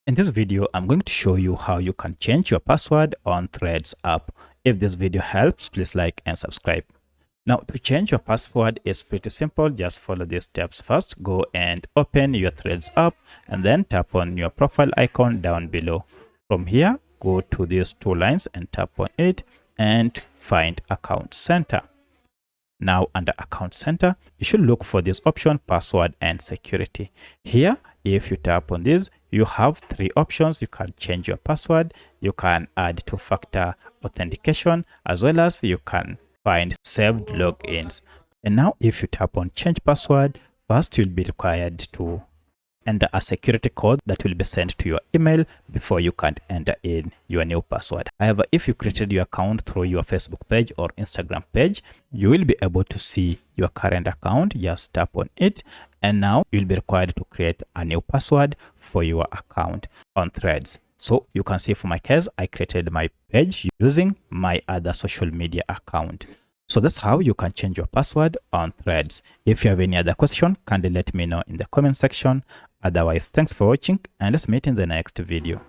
In this video, I'm going to show you how you can change your password on Threads app. If this video helps, please like and subscribe. Now, to change your password is pretty simple. Just follow these steps. First, go and open your Threads app and then tap on your profile icon down below. From here, go to these two lines and tap on it and find Account Center. Now, under Account Center, you should look for this option, Password and Security. Here, if you tap on this, you have three options. You can change your password, you can add two-factor authentication, as well as you can find saved logins. And now, if you tap on Change Password, first you'll be required to enter a security code that will be sent to your email before you can enter in your new password. However, if you created your account through your Facebook page or Instagram page, you will be able to see your current account. Just tap on it, and now you'll be required to create a new password for your account on Threads. So you can see, for my case, I created my page using my other social media account. So that's how you can change your password on Threads. If you have any other question, kindly let me know in the comment section. Otherwise, thanks for watching, and let's meet in the next video.